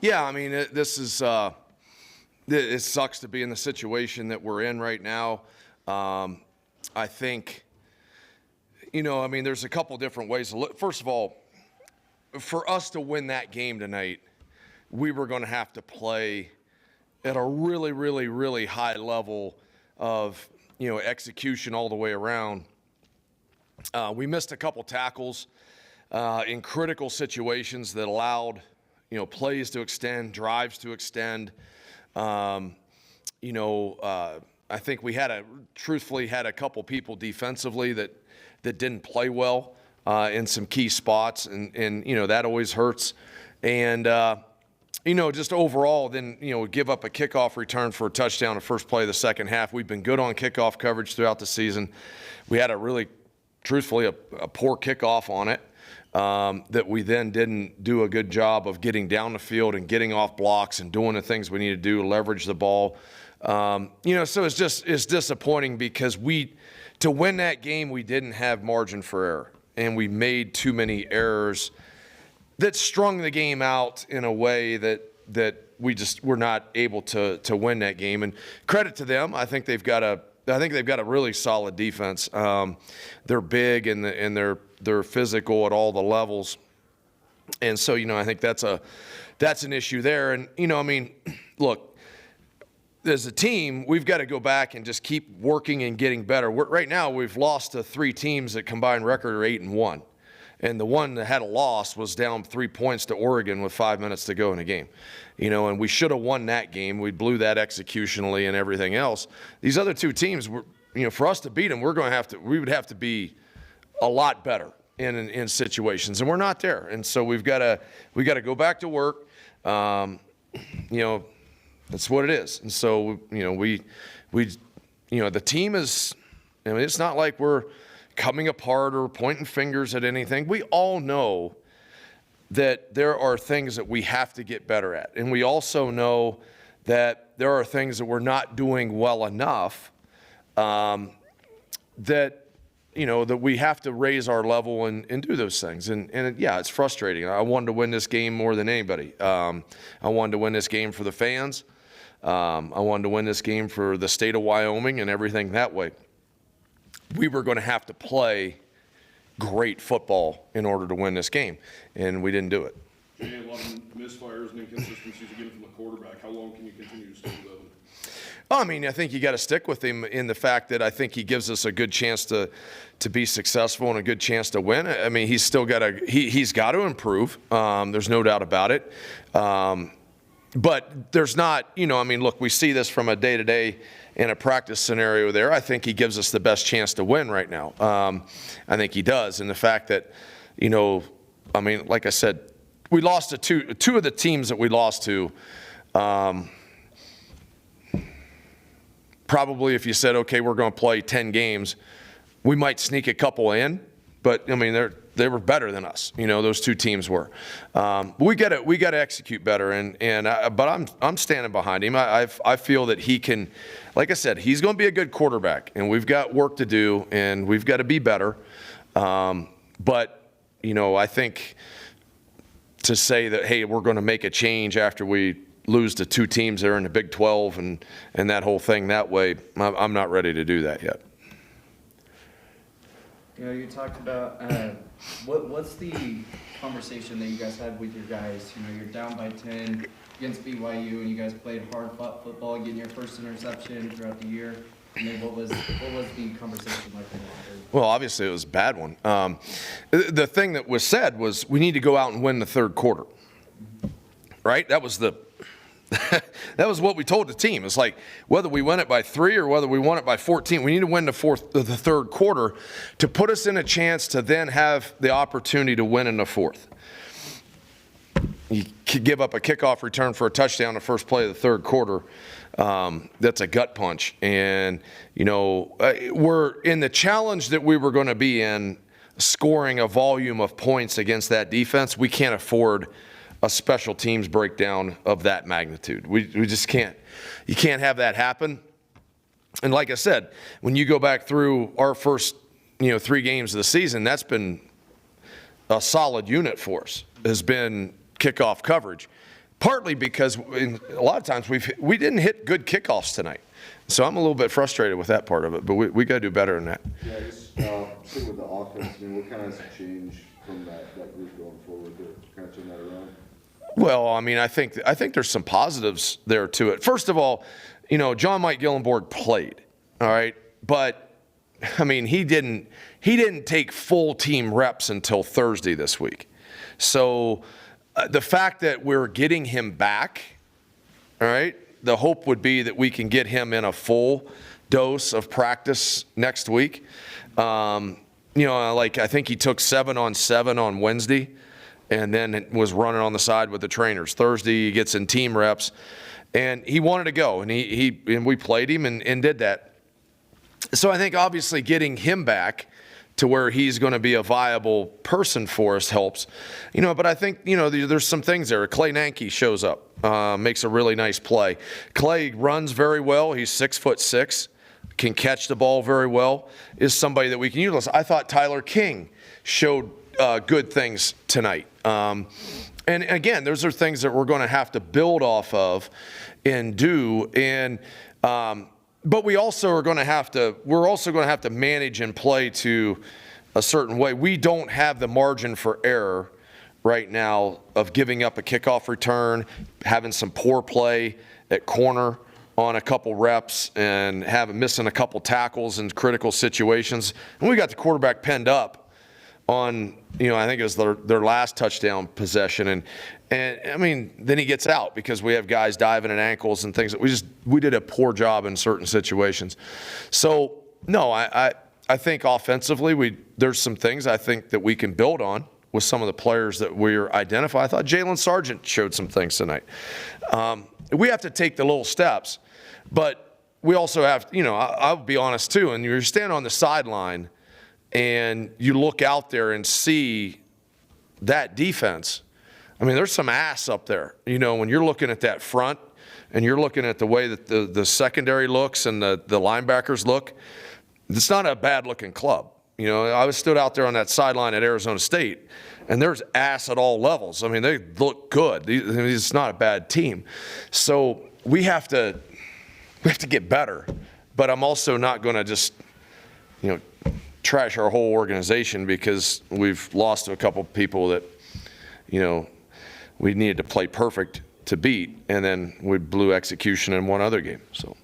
Yeah, I mean, it sucks to be in the situation that we're in right now. I think, I mean, there's a couple different ways to look. First of all, for us to win that game tonight, we were going to have to play at a really, really, really high level of, execution all the way around. We missed a couple tackles in critical situations that allowed, plays to extend, drives to extend. I think we truthfully had a couple people defensively that didn't play well in some key spots, and that always hurts. And just overall, then give up a kickoff return for a touchdown the first play of the second half. We've been good on kickoff coverage throughout the season. We had truthfully a poor kickoff on it that we then didn't do a good job of getting down the field and getting off blocks and doing the things we need to do to leverage the ball. So it's disappointing because to win that game, we didn't have margin for error, and we made too many errors that strung the game out in a way that we just were not able to win that game. And credit to them, I think they've got a really solid defense. They're big and they're physical at all the levels, and so I think that's an issue there. And I mean, look, as a team, we've got to go back and just keep working and getting better. Right now, we've lost to 3 teams that combined record are 8-1. And the one that had a loss was down 3 points to Oregon with 5 minutes to go in the game. And we should have won that game. We blew that executionally and everything else. These other 2 teams, for us to beat them, we would have to be a lot better in situations, and we're not there. And so we got to go back to work. That's what it is. And so the team is. It's not like we're coming apart or pointing fingers at anything. We all know that there are things that we have to get better at. And we also know that there are things that we're not doing well enough that we have to raise our level and do those things. And yeah, it's frustrating. I wanted to win this game more than anybody. I wanted to win this game for the fans. I wanted to win this game for the state of Wyoming and everything that way. We were going to have to play great football in order to win this game, and we didn't do it. You had a lot of misfires and inconsistencies again from the quarterback. How long can you continue to stick with them? I mean, I think you got to stick with him in the fact that I think he gives us a good chance to be successful and a good chance to win. I mean, he's still got he's got to improve. There's no doubt about it. But there's not, look, we see this from a day-to-day in a practice scenario there. I think he gives us the best chance to win right now. I think he does. And the fact that, like I said, we lost to two of the teams that we lost to. Probably if you said, okay, we're going to play 10 games, we might sneak a couple in. But, they were better than us. Those 2 teams were. But we got to execute better. But I'm standing behind him. I feel that he can, like I said, he's going to be a good quarterback, and we've got work to do, and we've got to be better. But I think to say that, hey, we're going to make a change after we lose to 2 teams there in the Big 12 and that whole thing that way, I'm not ready to do that yet. You talked about what's the conversation that you guys had with your guys? You're down by 10 against BYU, and you guys played hard-fought football, getting your first interception throughout the year. And then what was the conversation like in the locker room? Well, obviously it was a bad one. The thing that was said was we need to go out and win the third quarter. Right? That was what we told the team. It's like whether we win it by 3 or whether we won it by 14, we need to win the third quarter to put us in a chance to then have the opportunity to win in the fourth. You could give up a kickoff return for a touchdown the first play of the third quarter. That's a gut punch. And, we're in the challenge that we were going to be in, scoring a volume of points against that defense. We can't afford a special teams breakdown of that magnitude. We just can't. You can't have that happen. And like I said, when you go back through our first, 3 games of the season, that's been a solid unit for us, has been kickoff coverage. partly because a lot of times we didn't hit good kickoffs tonight. So I'm a little bit frustrated with that part of it, but we got to do better than that. Yeah, just stick with the offense. I mean, what kind of has changed from that group going forward to kind of turn that around? Well, I mean, I think there's some positives there to it. First of all, John Mike Gillenborg played, all right, but I mean, he didn't take full team reps until Thursday this week. So the fact that we're getting him back, all right, the hope would be that we can get him in a full dose of practice next week. Like I think he took 7-on-7 on Wednesday and then was running on the side with the trainers. Thursday he gets in team reps and he wanted to go and we played him and did that. So I think obviously getting him back to where he's going to be a viable person for us helps, but I think, there's some things there. Clay Nanke shows up, makes a really nice play. Clay runs very well. He's 6'6", can catch the ball very well, is somebody that we can utilize. I thought Tyler King showed good things tonight. And again, those are things that we're going to have to build off of and do. And, but we also are going to have to manage and play to a certain way. We don't have the margin for error right now of giving up a kickoff return, having some poor play at corner on a couple reps and missing a couple tackles in critical situations. And we got the quarterback penned up on, I think it was their last touchdown possession. And I mean, then he gets out because we have guys diving at ankles and things. We did a poor job in certain situations. So, no, I think offensively, there's some things I think that we can build on with some of the players that we're identifying. I thought Jalen Sargent showed some things tonight. We have to take the little steps, but we also have, I'll be honest too, and you're standing on the sideline and you look out there and see that defense. I mean, there's some ass up there. When you're looking at that front and you're looking at the way that the secondary looks and the linebackers look, it's not a bad-looking club. I was stood out there on that sideline at Arizona State, and there's ass at all levels. I mean, they look good. It's not a bad team. So we have to get better. But I'm also not going to just, trash our whole organization because we've lost to a couple people that, we needed to play perfect to beat, and then we blew execution in one other game. So,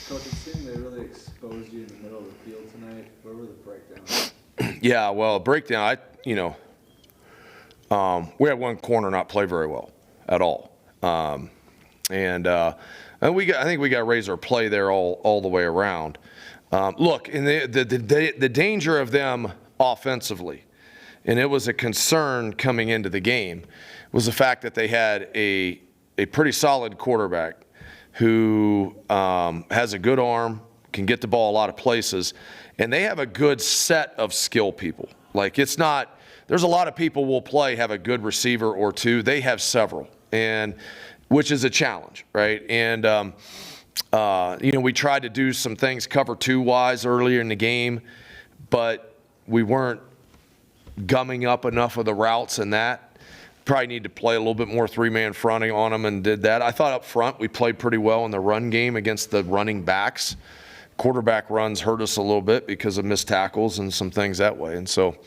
Coach, it seemed they really exposed you in the middle of the field tonight. Where were the breakdowns? Yeah, well, breakdown. We had one corner not play very well at all, and I think we got to raise our play there all the way around. Look, and the danger of them offensively, and it was a concern coming into the game, was the fact that they had a pretty solid quarterback who has a good arm, can get the ball a lot of places, and they have a good set of skill people. Like, it's not – there's a lot of people will play, have a good receiver or two. They have several, and which is a challenge, right? And, we tried to do some things cover two-wise earlier in the game, but we weren't gumming up enough of the routes in that. Probably need to play a little bit more three-man fronting on them and did that. I thought up front we played pretty well in the run game against the running backs. Quarterback runs hurt us a little bit because of missed tackles and some things that way. And so,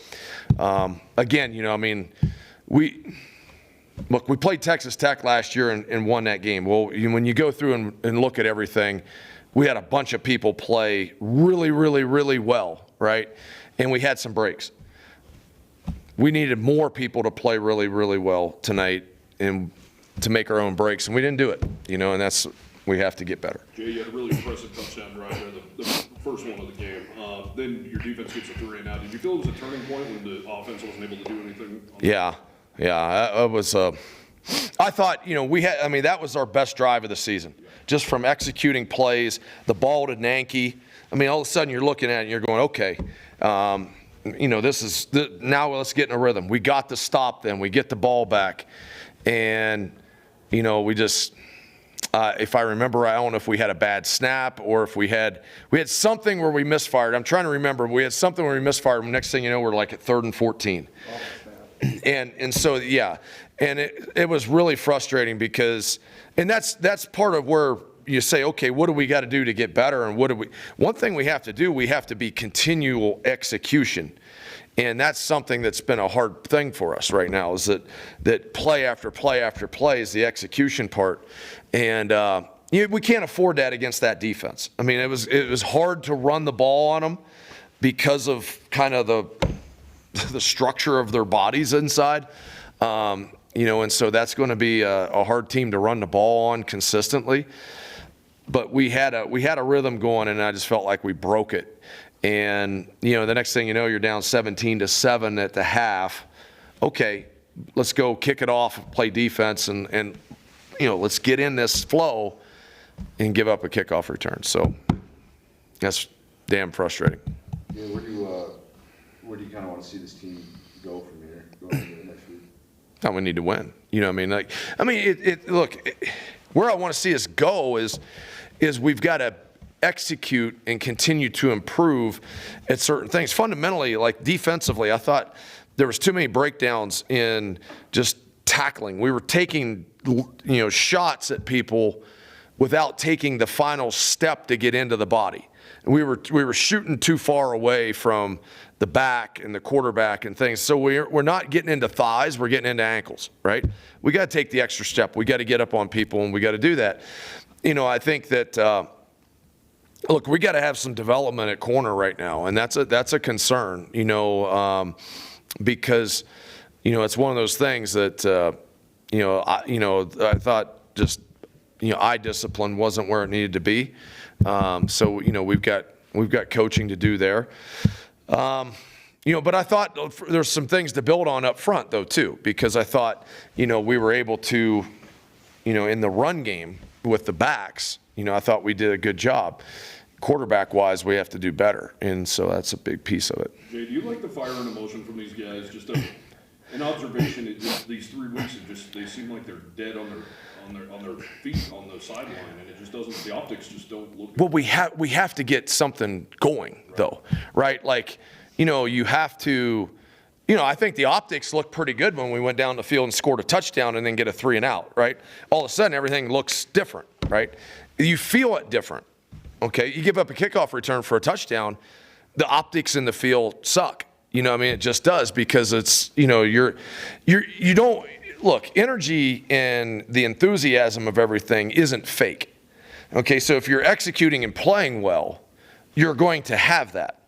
again, we played Texas Tech last year and won that game. Well, when you go through and look at everything, we had a bunch of people play really, really, really well, right? And we had some breaks. We needed more people to play really, really well tonight and to make our own breaks, and we didn't do it, and we have to get better. Jay, you had a really impressive touchdown drive there, the first one of the game. Then your defense gets a 3 and out. Did you feel it was a turning point when the offense wasn't able to do anything? Yeah, it was. I thought, that was our best drive of the season, just from executing plays, the ball to Nanke. All of a sudden you're looking at it and you're going, okay. Now let's get in a rhythm. We got the stop then. We get the ball back. And, we just, if I remember, I don't know if we had a bad snap or if we had something where we misfired. I'm trying to remember. We had something where we misfired. Next thing you know, we're like at 3rd and 14. And so, yeah, and it was really frustrating because, and that's part of where you say, okay, what do we got to do to get better? And one thing we have to do, we have to be continual execution. And that's something that's been a hard thing for us right now, is that play after play after play is the execution part. And we can't afford that against that defense. I mean, it was hard to run the ball on them because of kind of the structure of their bodies inside. And so that's going to be a hard team to run the ball on consistently. But we had a rhythm going, and I just felt like we broke it. And, the next thing you know, you're down 17-7 at the half. Okay, let's go kick it off and play defense and let's get in this flow and give up a kickoff return. So that's damn frustrating. Yeah, where do you kind of want to see this team go from here, going into the next week? Now we need to win. Look, where I want to see us go is we've got to execute and continue to improve at certain things. Fundamentally, like defensively, I thought there was too many breakdowns in just tackling. We were taking, shots at people without taking the final step to get into the body. And we were shooting too far away from the back and the quarterback and things. So we're not getting into thighs, we're getting into ankles, right? We got to take the extra step. We got to get up on people, and we got to do that. I think that look, we got to have some development at corner right now, and that's a concern, because it's one of those things that I thought just eye discipline wasn't where it needed to be. So we've got coaching to do there. But I thought there's some things to build on up front though too, because I thought we were able to in the run game with the backs, I thought we did a good job. Quarterback-wise, we have to do better, and so that's a big piece of it. Jay, do you like the fire and emotion from these guys? Just an observation, these 3 weeks, they seem like they're dead on their feet on the sideline, and it just doesn't. The optics just don't look good. Well, we have to get something going, though, right? Like, you have to. I think the optics looked pretty good when we went down the field and scored a touchdown and then get a 3 and out, right? All of a sudden, everything looks different, right? You feel it different. Okay, you give up a kickoff return for a touchdown, the optics in the field suck. It just does, because it's, you don't, look, energy and the enthusiasm of everything isn't fake. Okay, so if you're executing and playing well, you're going to have that.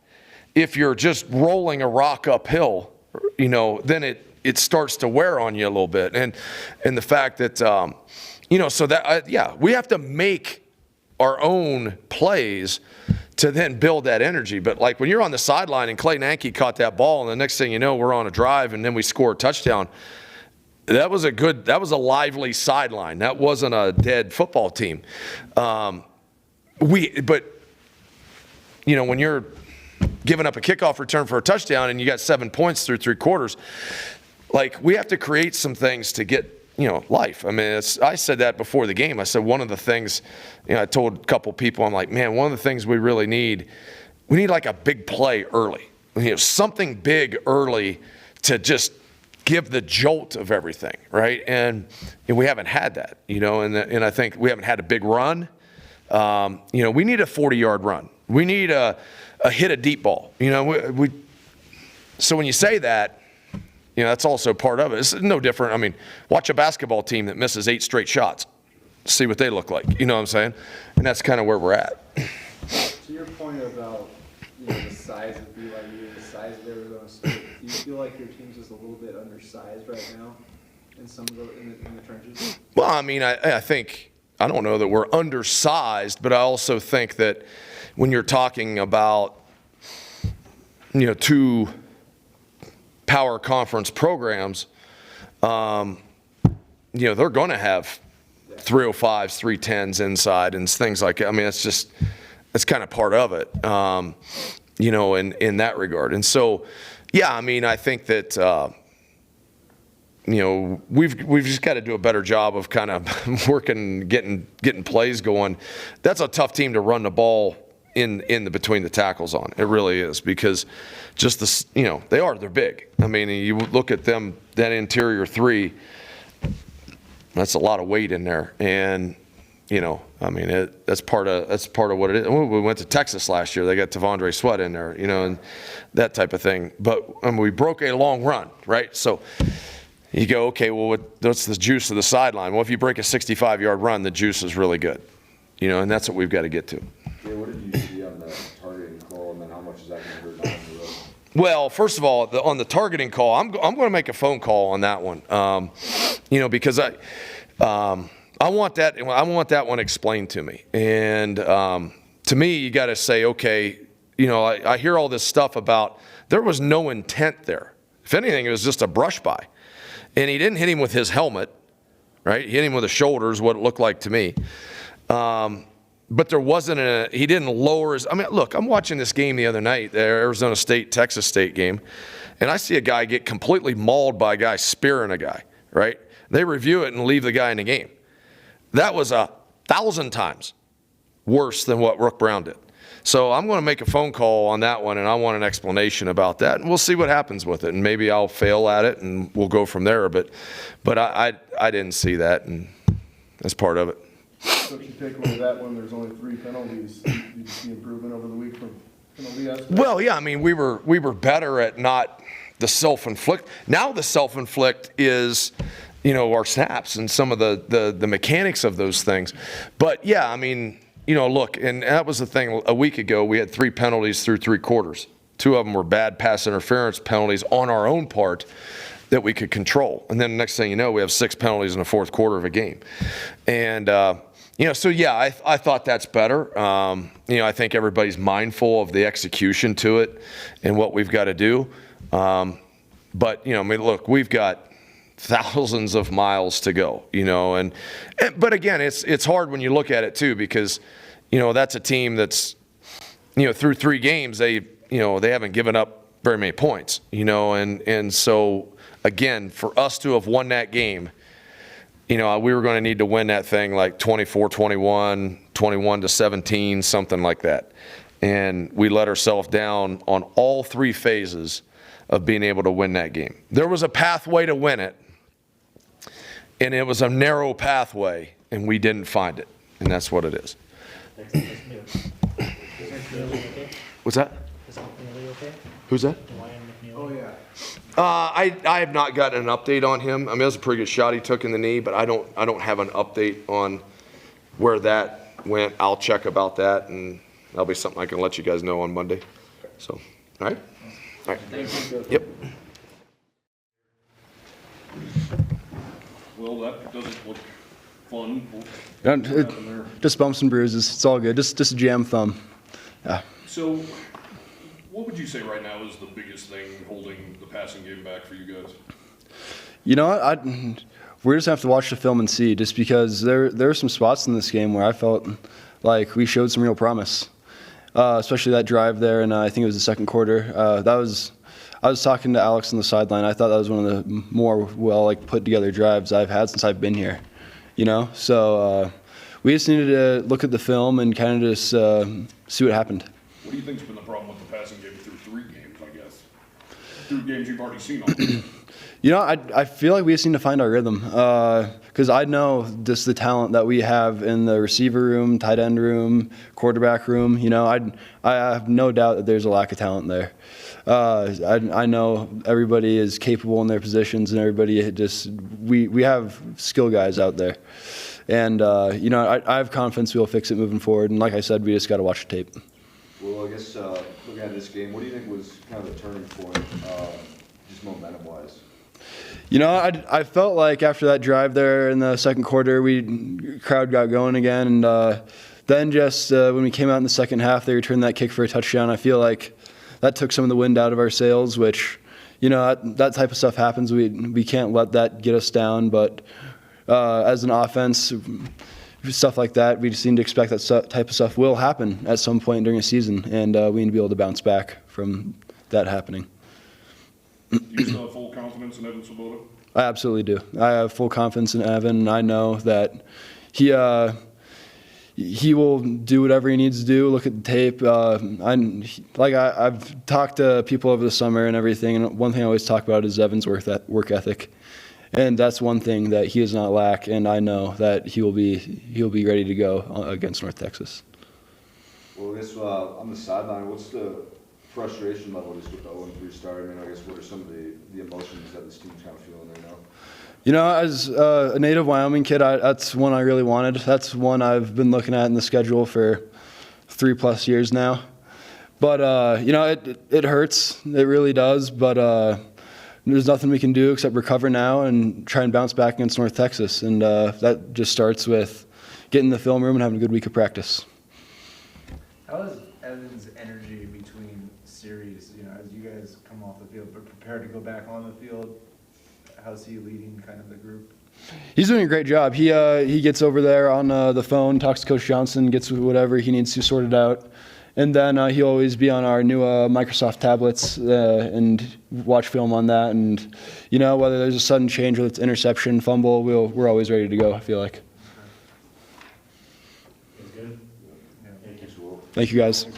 If you're just rolling a rock uphill, then it starts to wear on you a little bit. And the fact that, so that, we have to make our own plays to then build that energy. But like when you're on the sideline and Clayton Anke caught that ball, and the next thing you know, we're on a drive and then we score a touchdown. That was a lively sideline. That wasn't a dead football team. But when you're giving up a kickoff return for a touchdown and you got 7 points through 3 quarters, like we have to create some things to get life. I mean, I said that before the game. I said one of the things, I told a couple people, I'm like, man, one of the things we really need, we need like a big play early. Something big early to just give the jolt of everything, right? And we haven't had that, and I think we haven't had a big run. We need a 40-yard run. We need a hit a deep ball. So when you say that, that's also part of it. It's no different. I mean, watch a basketball team that misses 8 straight shots. See what they look like. You know what I'm saying? And that's kind of where we're at. To your point about the size of BYU, the size of Arizona State, do you feel like your team's just a little bit undersized right now in some of in the trenches? Well, I mean, I think, I don't know that we're undersized, but I also think that when you're talking about 2 power conference programs, they're going to have 305s, 310s inside and things like that. I mean, it's kind of part of it, in that regard. And so, I mean, I think that, we've just got to do a better job of kind of working, getting plays going. That's a tough team to run the ball, in the between the tackles on. It really is, because just the, they're big. I mean, you look at them, that interior three, that's a lot of weight in there. And, I mean, that's part of what it is. We went to Texas last year. They got Tavondre Sweat in there, and that type of thing. But we broke a long run, right? So you go, okay, well, what's the juice of the sideline? Well, if you break a 65-yard run, the juice is really good, and that's what we've got to get to. Yeah, what did you see on the targeting call, and then how much is that going to hurt down the road? Well, first of all, on the targeting call, I'm going to make a phone call on that one, because I want that one explained to me. And to me, you got to say, okay, I hear all this stuff about there was no intent there. If anything, it was just a brush by. And he didn't hit him with his helmet, right? He hit him with the shoulders, what it looked like to me. But there wasn't he didn't lower his, look, I'm watching this game the other night, the Arizona State, Texas State game, and I see a guy get completely mauled by a guy spearing a guy, right? They review it and leave the guy in the game. That was 1,000 times worse than what Rook Brown did. So I'm going to make a phone call on that one, and I want an explanation about that, and we'll see what happens with it. And maybe I'll fail at it, and we'll go from there. But I didn't see that, and that's part of it. So if you take away that one, there's only 3 penalties. Did you see improvement over the week from penalty aspect? Well, yeah, we were better at not the self-inflict. Now the self-inflict is, our snaps and some of the mechanics of those things. But yeah, look, and that was the thing. A week ago, we had 3 penalties through 3 quarters. 2 of them were bad pass interference penalties on our own part that we could control. And then the next thing you know, we have 6 penalties in the fourth quarter of a game. And, so yeah, I thought that's better. I think everybody's mindful of the execution to it and what we've got to do. But, look, we've got thousands of miles to go, but again, it's hard when you look at it too, because, that's a team that's, through 3 games, they haven't given up very many points, and so again, for us to have won that game, we were going to need to win that thing like 24-21, 21-17, something like that. And we let ourselves down on all 3 phases of being able to win that game. There was a pathway to win it, and it was a narrow pathway, and we didn't find it, and that's what it is. What's that? Is McNeely okay? Who's that? Ryan McNeely? Oh, yeah. I have not gotten an update on him. It was a pretty good shot he took in the knee, but I don't have an update on where that went. I'll check about that, and that'll be something I can let you guys know on Monday. So, all right? All right. Thank you. Yep. Well, that doesn't look fun. Just bumps and bruises. It's all good. Just a jam thumb. Yeah. So, what would you say right now is the biggest thing holding the passing game back for you guys? You know what? We're just gonna have to watch the film and see. Just because there are some spots in this game where I felt like we showed some real promise, especially that drive there, and I think it was the second quarter. I was talking to Alex on the sideline. I thought that was one of the more put together drives I've had since I've been here. So we just needed to look at the film and kind of just see what happened. What do you think's been the problem with the passing game through 3 games, I guess? 3 games you've already seen already. I feel like we just need to find our rhythm, because I know just the talent that we have in the receiver room, tight end room, quarterback room. I have no doubt that there's a lack of talent there. I know everybody is capable in their positions, and everybody we have skill guys out there. And I have confidence we'll fix it moving forward. And like I said, we just got to watch the tape. Well, I guess looking at this game, what do you think was kind of a turning point, just momentum-wise? I felt like after that drive there in the second quarter, crowd got going again, and then just when we came out in the second half, they returned that kick for a touchdown. I feel like that took some of the wind out of our sails, which, that type of stuff happens. We can't let that get us down, but as an offense, stuff like that, we just need to expect that type of stuff will happen at some point during a season, and we need to be able to bounce back from that happening. Do you still have full confidence in Evan Svoboda? I absolutely do. I have full confidence in Evan, and I know that he will do whatever he needs to do, look at the tape. I've talked to people over the summer and everything, and one thing I always talk about is Evan's work ethic. And that's one thing that he does not lack, and I know that he'll be ready to go against North Texas. Well, I guess on the sideline, what's the frustration level just with the 0-3 start? I mean, I guess what are some of the emotions that this team's kind of feeling right now? You know, as a native Wyoming kid, that's one I really wanted. That's one I've been looking at in the schedule for 3+ years now. But, you know, it hurts. It really does. But there's nothing we can do except recover now and try and bounce back against North Texas. And that just starts with getting in the film room and having a good week of practice. How is Evan's energy between series, you know, as you guys come off the field, but prepare to go back on the field? How's he leading kind of the group? He's doing a great job. He gets over there on the phone, talks to Coach Johnson, gets whatever he needs to sorted out. And then he'll always be on our new Microsoft tablets and watch film on that. And, you know, whether there's a sudden change, whether it's interception, fumble, we're always ready to go, I feel like. Good? Yeah. Thank you, guys. All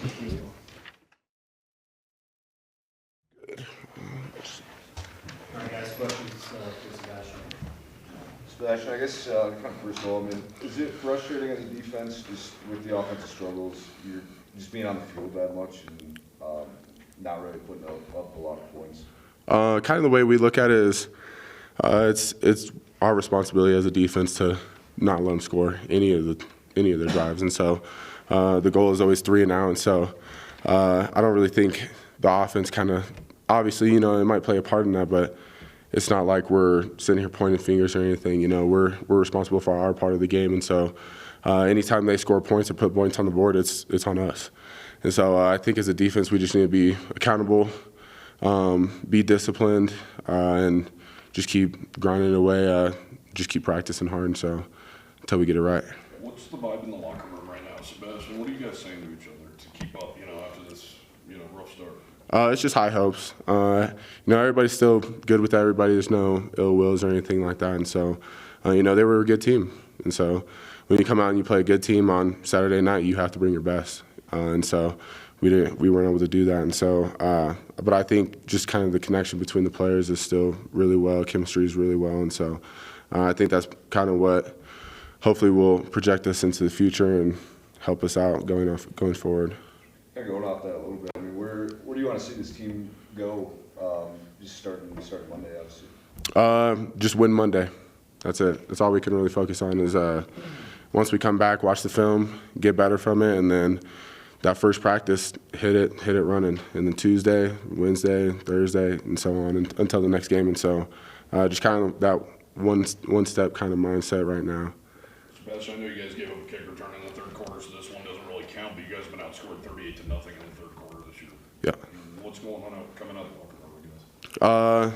right, guys, questions for Sebastian? Sebastian, I guess kind of first of all, I mean, is it frustrating as a defense just with the offensive struggles? You're just being on the field that much and not really putting up a lot of points? Kind of the way we look at it is it's our responsibility as a defense to not let them score any of their drives, and so the goal is always 3 and out. And so I don't really think the offense kind of, obviously, you know, it might play a part in that, but it's not like we're sitting here pointing fingers or anything. You know, we're responsible for our part of the game, and so anytime they score points or put points on the board, it's on us. And so I think as a defense, we just need to be accountable, be disciplined, and just keep grinding away, just keep practicing hard, and so until we get it right. What's the vibe in the locker room right now, Sebastian? What are you guys saying to each other to keep up, you know, after this, you know, rough start? It's just high hopes. You know, everybody's still good with everybody. There's no ill wills or anything like that. And so, you know, they were a good team. And so when you come out and you play a good team on Saturday night, you have to bring your best. And so we weren't able to do that. And so, but I think just kind of the connection between the players is still really well. Chemistry is really well. And so I think that's kind of what hopefully will project us into the future and help us out going forward. Kind of going off that a little bit, I mean, where do you want to see this team go just starting Monday, obviously? Just win Monday. That's it. That's all we can really focus on is once we come back, watch the film, get better from it, and then that first practice, hit it running. And then Tuesday, Wednesday, Thursday, and so on until the next game. And so just kind of that one step kind of mindset right now. Sebastian, I know you guys gave up a kick return in the third quarter, so this one doesn't really count, but you guys have been outscored 38-0 in the third quarter this year. Yeah. What's going on coming out of the locker room with you guys?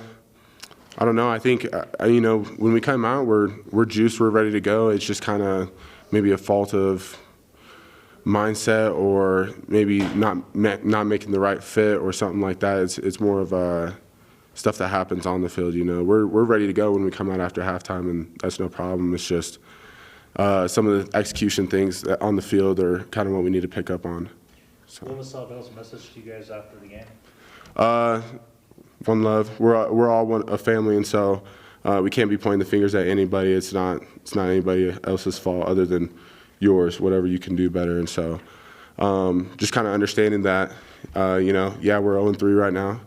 I don't know. I think, you know, when we come out, we're juiced, we're ready to go. It's just kind of maybe a fault of mindset or maybe not making the right fit or something like that. It's more of stuff that happens on the field, you know. We're ready to go when we come out after halftime, and that's no problem. It's just some of the execution things that on the field are kind of what we need to pick up on. So. What was Bell's message to you guys after the game? One love. We're all a family, and so we can't be pointing the fingers at anybody. It's not anybody else's fault other than yours. Whatever you can do better, and so just kind of understanding that, you know, yeah, we're 0-3 right now.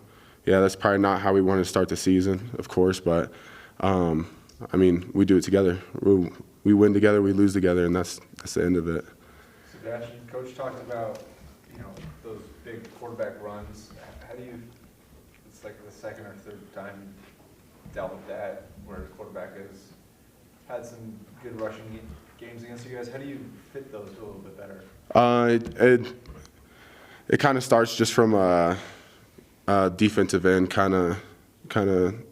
Yeah, that's probably not how we wanted to start the season, of course, but I mean, we do it together. We win together, we lose together, and that's the end of it. Sebastian, Coach talked about, you know, those big quarterback runs. How do you, it's like the second or third time you dealt with that, where the quarterback has had some good rushing games against you guys. How do you fit those a little bit better? It kind of starts just from a defensive end kind of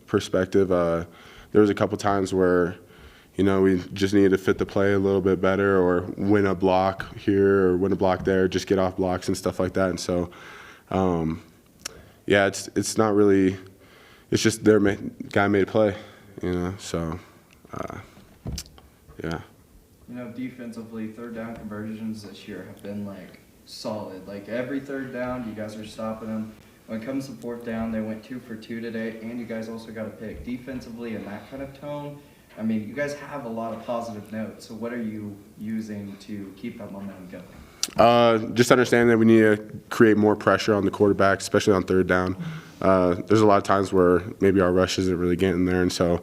perspective. There was a couple times where, you know, we just needed to fit the play a little bit better or win a block here or win a block there, just get off blocks and stuff like that. And so, yeah, it's not really – it's just their guy made a play, you know. So, yeah. You know, defensively, third down conversions this year have been like solid. Like every third down, you guys are stopping them. When it comes to fourth down, they went 2 for 2 today, and you guys also got a pick. Defensively, in that kind of tone, I mean, you guys have a lot of positive notes. So what are you using to keep that momentum going? Just understand that we need to create more pressure on the quarterback, especially on third down. There's a lot of times where maybe our rush isn't really getting there, and so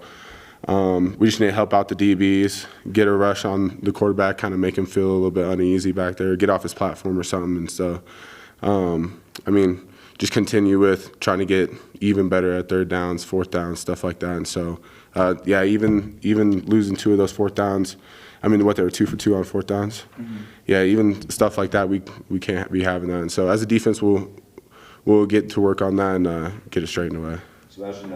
we just need to help out the DBs, get a rush on the quarterback, kind of make him feel a little bit uneasy back there, get off his platform or something. And so, I mean, just continue with trying to get even better at third downs, fourth downs, stuff like that. And so, yeah, even losing 2 of those fourth downs, I mean, they were 2 for 2 on fourth downs. Mm-hmm. Yeah, even stuff like that, we can't be having that. And so, as a defense, we'll get to work on that and get it straightened away. Sebastian,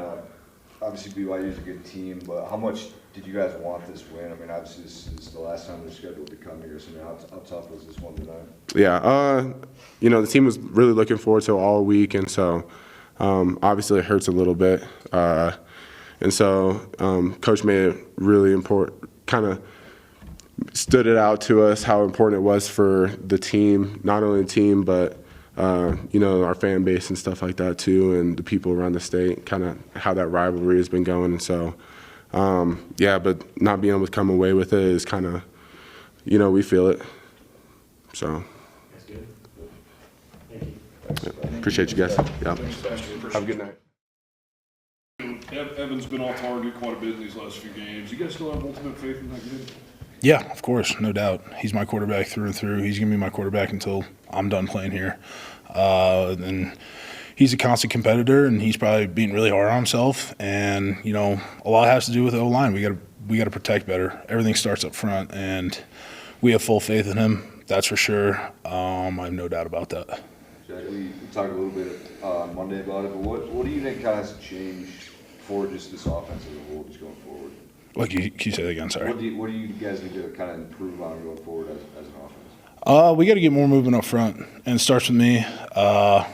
obviously BYU is a good team, but how much did you guys want this win? I mean, obviously this is the last time they're scheduled to come here, so how tough was this one tonight? Yeah, you know, the team was really looking forward to it all week, and so obviously it hurts a little bit. And so Coach made it really important, kind of stood it out to us how important it was for the team, not only the team, but you know, our fan base and stuff like that too, and the people around the state, kind of how that rivalry has been going. And so, yeah, but not being able to come away with it is kind of, you know, we feel it. So. That's good. Thank you. Yeah, appreciate you guys. Yeah. Have a good night. Evan's been off target quite a bit in these last few games. You guys still have ultimate faith in that kid? Yeah, of course, no doubt. He's my quarterback through and through. He's going to be my quarterback until I'm done playing here. And he's a constant competitor, and he's probably being really hard on himself. And, you know, a lot has to do with the O-line. We got to protect better. Everything starts up front, and we have full faith in him. That's for sure. I have no doubt about that. Jack, we talked a little bit on Monday about it, but what do you think kind of has to change for just this offense as a whole, just going forward? Like, can you say that again? Sorry. What do you guys need to kind of improve on going forward as an offense? We got to get more movement up front, and it starts with me. I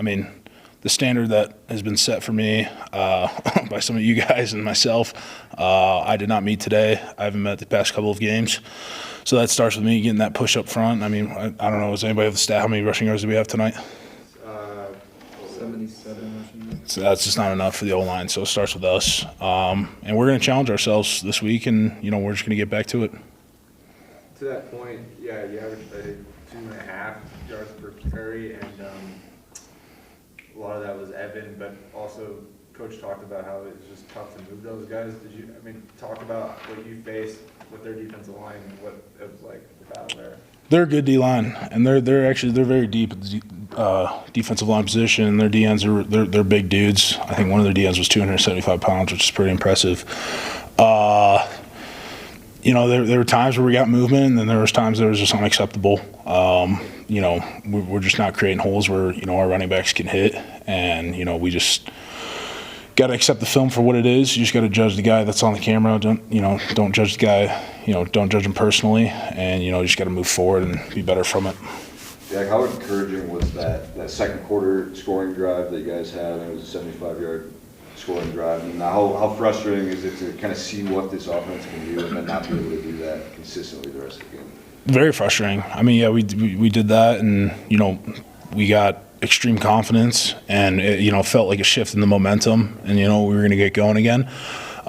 mean, the standard that has been set for me by some of you guys and myself, I did not meet today. I haven't met the past couple of games. So that starts with me getting that push up front. I mean, I don't know, does anybody have the stat? How many rushing yards do we have tonight? 77 rushing yards. So that's just not enough for the O-line, so it starts with us. And we're going to challenge ourselves this week, and, you know, we're just going to get back to it. To that point, yeah, you averaged, I think, 2.5 yards per carry, and a lot of that was Evan, but also Coach talked about how it was just tough to move those guys. Did you, I mean, talk about what you faced with their defensive line and what it was like, the battle there? They're a good D-line, and they're very deep at the defensive line position. And their DNs they're big dudes. I think one of their DNs was 275 pounds, which is pretty impressive. You know, there were times where we got movement, and then there was times that was just unacceptable. You know, we're just not creating holes where, you know, our running backs can hit, and, you know, we just got to accept the film for what it is. You just got to judge the guy that's on the camera. Don't judge the guy. You know, don't judge him personally, and, you know, just got to move forward and be better from it. Jack, how encouraging was that second quarter scoring drive that you guys had? I think it was a 75-yard scoring drive. I mean, how frustrating is it to kind of see what this offense can do and then not be able to do that consistently the rest of the game? Very frustrating. I mean, yeah, we did that, and, you know, we got extreme confidence, and it, you know, felt like a shift in the momentum, and, you know, we were going to get going again.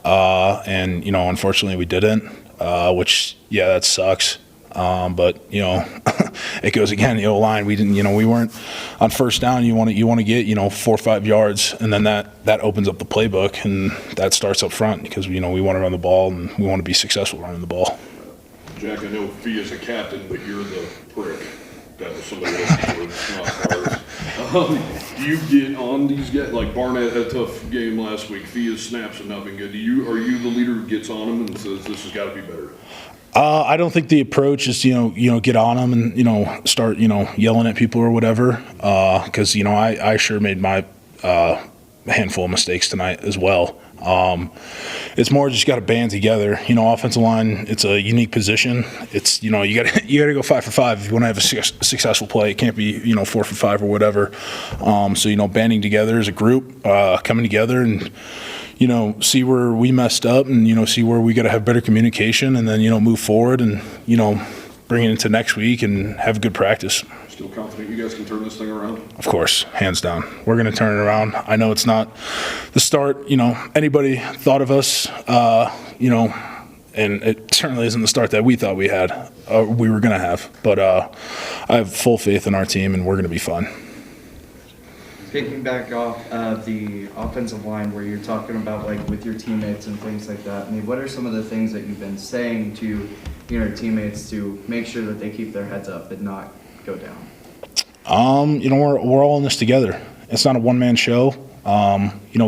And, you know, unfortunately we didn't, which, yeah, that sucks. But, you know, it goes again, the O-line, we weren't on first down. You want to get, you know, 4 or 5 yards, and then that opens up the playbook, and that starts up front because, you know, we want to run the ball, and we want to be successful running the ball. Jack, I know Fia's a captain, but you're the prick. That was somebody else's words, not ours. Do you get on these guys? Like Barnett had a tough game last week. Fia's snaps have not been good. Are you the leader who gets on him and says this has got to be better? I don't think the approach is, you know, get on them and, you know, start, you know, yelling at people or whatever. Because, you know, I sure made my handful of mistakes tonight as well. It's more just got to band together. You know, offensive line, it's a unique position. It's, you know, you got to go 5 for 5 if you want to have a successful play. It can't be, you know, 4 for 5 or whatever. So, you know, banding together as a group, coming together and, you know, see where we messed up and, you know, see where we got to have better communication and then, you know, move forward and, you know, bring it into next week and have a good practice. Still confident you guys can turn this thing around? Of course, hands down. We're going to turn it around. I know it's not the start, you know, anybody thought of us, you know, and it certainly isn't the start that we thought we had, we were going to have. But I have full faith in our team, and we're going to be fine. Picking back off of the offensive line where you're talking about like with your teammates and things like that, I mean, what are some of the things that you've been saying to your teammates to make sure that they keep their heads up and not go down? You know, we're all in this together. It's not a one-man show. You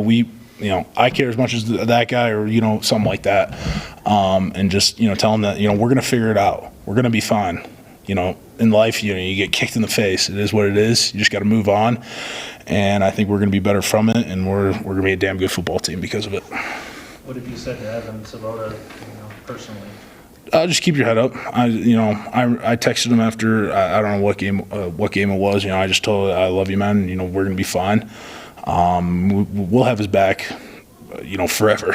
know, I care as much as that guy or, you know, something like that. And just, you know, tell them that, you know, we're going to figure it out. We're going to be fine. You know, in life, you know, you get kicked in the face. It is what it is. You just got to move on. And I think we're going to be better from it, and we're going to be a damn good football team because of it. What have you said to Evan Sabota, personally? Just keep your head up. I texted him after I don't know what game it was. You know, I just told him, I love you, man. You know, we're going to be fine. We'll have his back, you know, forever.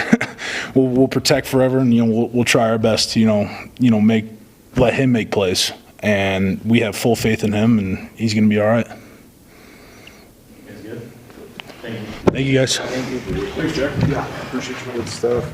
we'll protect forever, and you know, we'll try our best to you know let him make plays, and we have full faith in him, and he's going to be all right. That's good. Thank you. Thank you, guys. Thanks, Jack. Appreciate you. Good stuff.